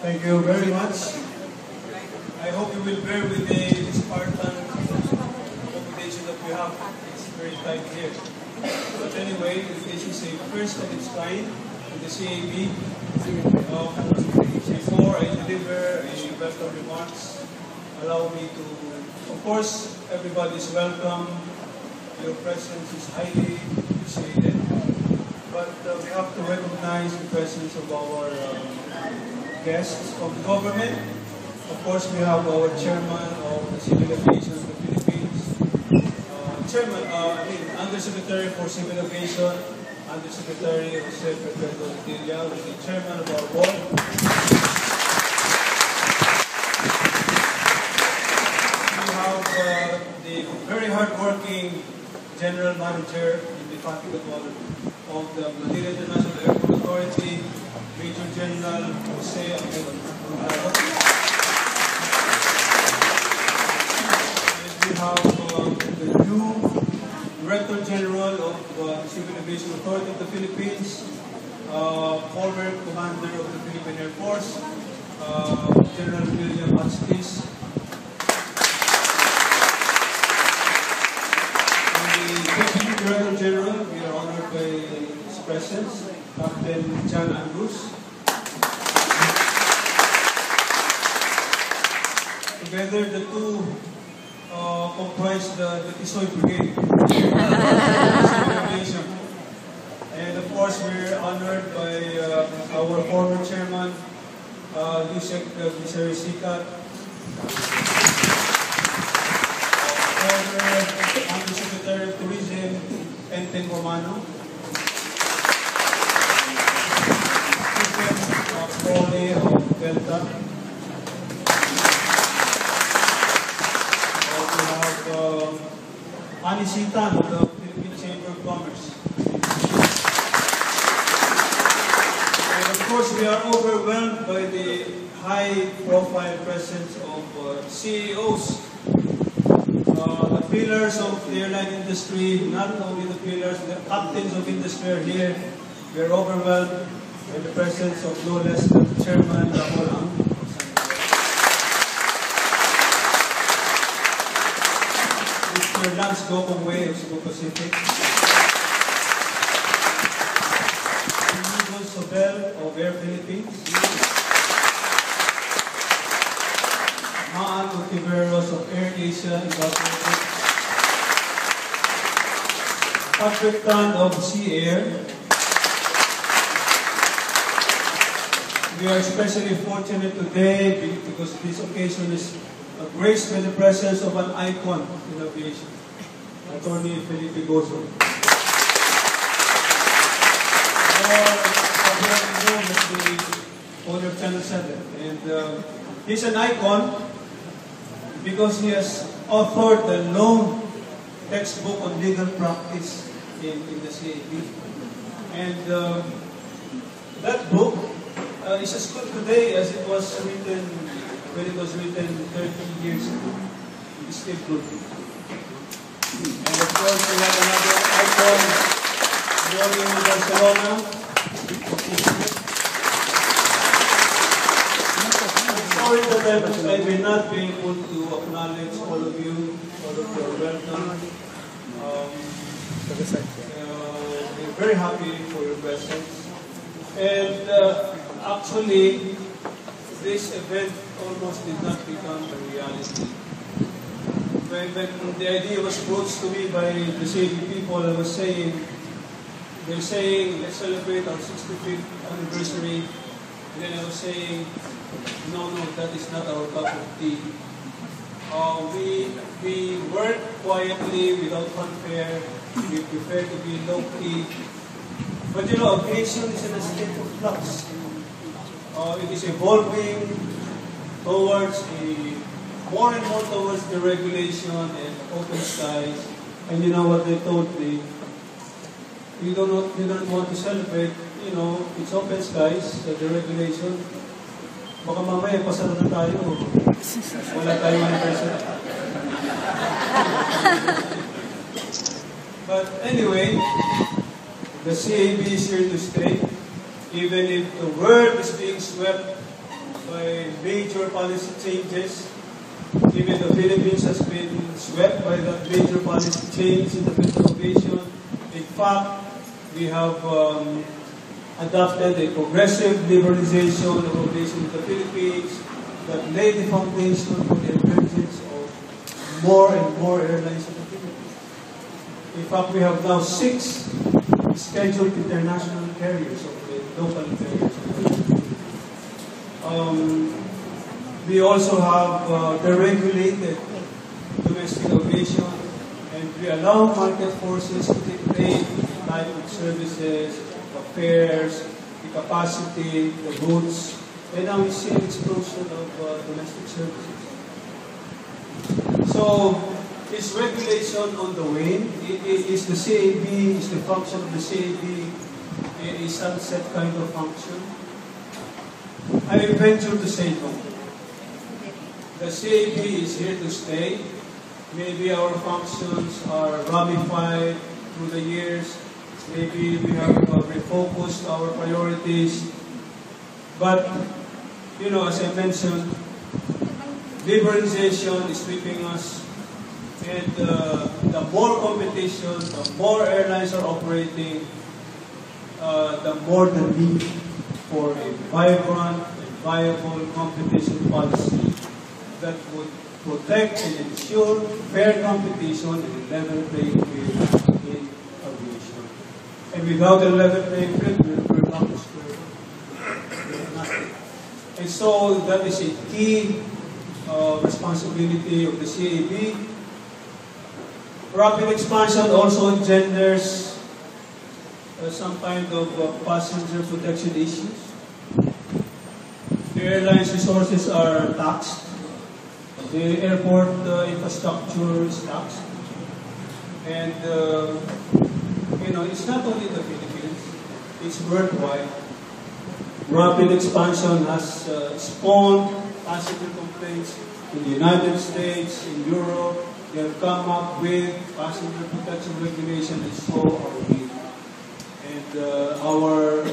Thank you very much. I hope you will bear with the Spartan accommodation that we have. It's very tight here. But anyway, this is a first of its kind in the CAB. Before I deliver a welcome remarks, allow me to, of course, everybody is welcome. Your presence is highly appreciated. But we have to recognize the presence of our guests from the government. Of course, we have our chairman of the Civil Aviation of the Philippines, Undersecretary for Civil Aviation, Undersecretary Jose Perpetuo Retilla, with the chairman of our board. We have the very hardworking General Manager in the Faculty of the Manila International Airport Authority, Major General Jose Aguilar. We have the new Director General of the Civil Aviation Authority of the Philippines, former Commander of the Philippine Air Force, General William Atzquis. And the Deputy Director General, we are honored by his presence, Captain John Andrews. Together, the two comprise the Tisoy Brigade. And of course, we're honored by our former chairman, Yusek Viseri Sikat, former Undersecretary of Tourism, Enteng Romano, Poli of Delta. We have Anisita of the Philippine Chamber of Commerce. And of course, we are overwhelmed by the high-profile presence of CEOs, the pillars of the airline industry, not only the pillars, the captains of industry are here. We are overwhelmed by the presence of no less than Chairman Rahul Ang. Mr. Lance Gokongwei of Cebu Pacific. Mr. Sobel of Air Philippines. Maan Utiveros of Air Asia Incorporated. Patrick Tan of Sea Air. We are especially fortunate today because this occasion is graced by the presence of an icon in aviation, Attorney Felipe Gozo. The owner of Channel 7. And he's an icon because he has authored the lone textbook on legal practice in the CAB. And that book is as good today as it was written when it was written 30 years ago. It's still good. And of course, we have another icon, Gloria Barcelona. I'm sorry that I will not be able to acknowledge all of you, all of your welcome. We're very happy for your presence. And actually, this event almost did not become a reality. When the idea was broached to me by the CAB people, they're saying, let's celebrate our 65th anniversary. And then I was saying, no, that is not our cup of tea. We work quietly without fanfare. We prefer to be low-key. But you know, aviation is in a state of flux. It is evolving towards more and more towards the regulation and open skies. And you know what they told me? You don't want to celebrate, it's open skies, the regulation. Baka mamaya pasara na tayo. Wala tayo anniversary. But anyway, the CAB is here to stay. Even if the world is being swept by major policy changes. Even the Philippines has been swept by that major policy change in the field of aviation. In fact, we have adopted a progressive liberalization of aviation in the Philippines that laid the foundation for the emergence of more and more airlines in the Philippines. In fact, we have now 6 scheduled international carriers of the local carriers. We also have deregulated domestic aviation, and we allow market forces to dictate the type of services, the fares, the capacity, the routes, and now we see an explosion of domestic services. So, is regulation on the wane? Is the CAB, is the function of the CAB a sunset kind of function? I will venture to say no. The CAB is here to stay. Maybe our functions are ramified through the years. Maybe we have refocused our priorities. But, you know, as I mentioned, liberalization is sweeping us. And the more competition, the more airlines are operating, the more the need for a vibrant and viable competition policy that would protect and ensure fair competition and a level playing field in aviation. And without a level playing field, we're not square. And so that is a key responsibility of the CAB. Rapid expansion also engenders some kind of passenger protection issues. The airline's resources are taxed. The airport infrastructure is taxed. And, you know, it's not only the Philippines, it's worldwide. Rapid expansion has spawned passenger complaints in the United States, in Europe. They have come up with passenger protection regulation, and so are we. And our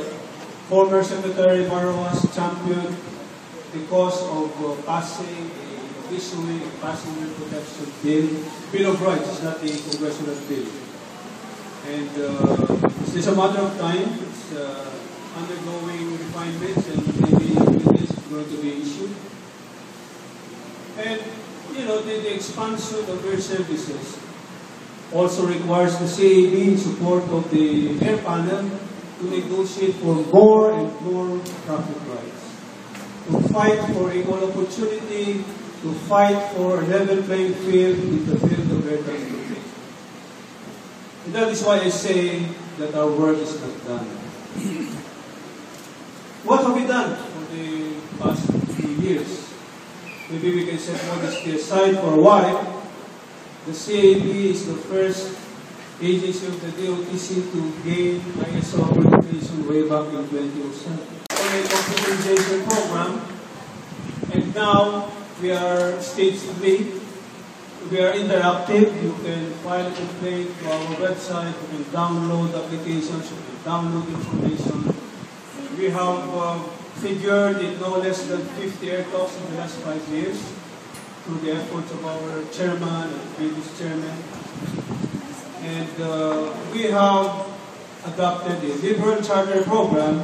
former Secretary Marwas championed because of issuing a passenger protection bill of rights. It's not a congressional bill. And it's just a matter of time. It's undergoing refinements, and maybe it's going to be issued. And, you know, the expansion of air services also requires the CAB in support of the air panel to negotiate for more and more traffic rights, to fight for equal opportunity, to fight for a level playing field in the field of air transportation. And that is why I say that our work is not done. What have we done for the past few years? Maybe we can set modesty aside for a while. The CAB is the first agency of the DOTC to gain ISO accreditation way back in 2007. On a computerization program, and now we are stage 3. We are interactive. You can file a complaint to our website. You can download applications. You can download information. We have figured in no less than 50 aircrafts in the last 5 years through the efforts of our chairman and previous chairman. And we have adopted a liberal charter program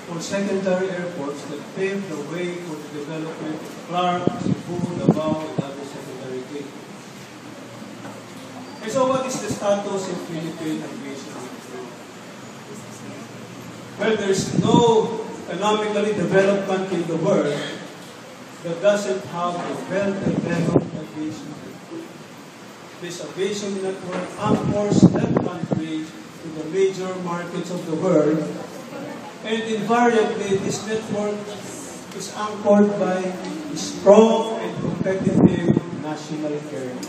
for secondary airports that paved the way for the development of Clark, Cebu, Davao, and other secondary gateways. And so what is the status of Philippine aviation? Well, there's no economically development in the world that doesn't have a well-developed aviation network. This aviation network anchors that country to the major markets of the world, and invariably this network is anchored by strong and competitive national carriers.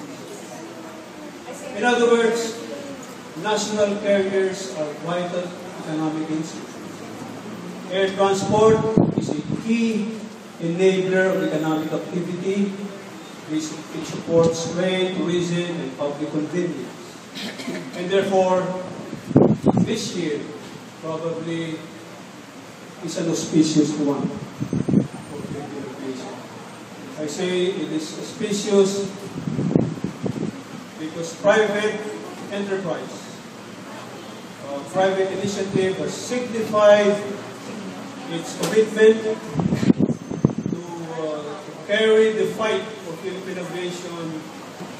In other words, national carriers are vital economic institutions. Air transport is a key enabler of economic activity. It supports trade, tourism, and public convenience. And therefore, this year probably is an auspicious one for Innovation. I say it is auspicious because private enterprise, private initiative has signified its commitment to carry the fight for Philippine innovation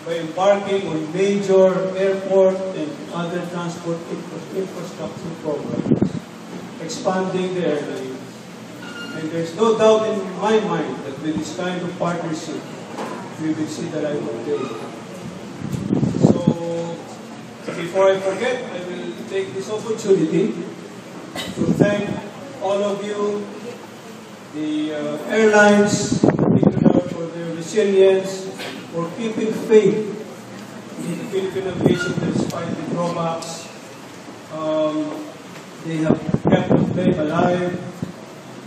by embarking on major airport and other transport infrastructure programs, expanding the airline. And there's no doubt in my mind that with this kind of partnership, we will see the light of day. So, before I forget, I will take this opportunity to thank all of you, the airlines, in particular for their resilience, for keeping faith in Philippine aviation despite the drawbacks. They have kept the flame alive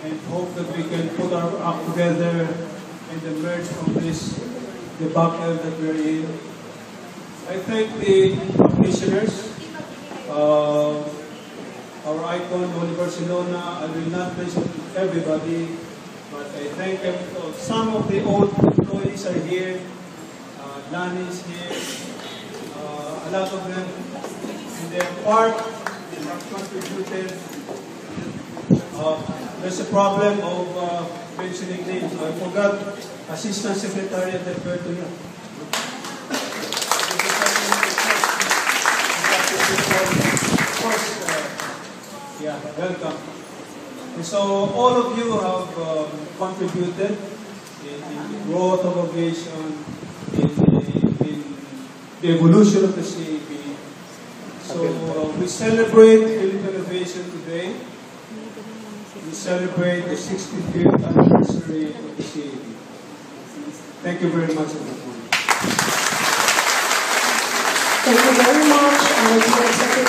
and hope that we can put our act together and emerge from this debacle that we're in. I thank the commissioners, our icon, Oli Barcelona. I will not mention everybody, but I thank them. Some of the old employees are here. Lani is here. A lot of them, and they are part and have contributed. There's a problem of mentioning names. I forgot Assistant Secretary at the Bertona. Of course, yeah, welcome. And so all of you have contributed in the growth of aviation, in the evolution of the CAB. So we celebrate Philippine Aviation today. We celebrate the 65th anniversary of the CAB. Thank you very much, everyone. Thank you very much,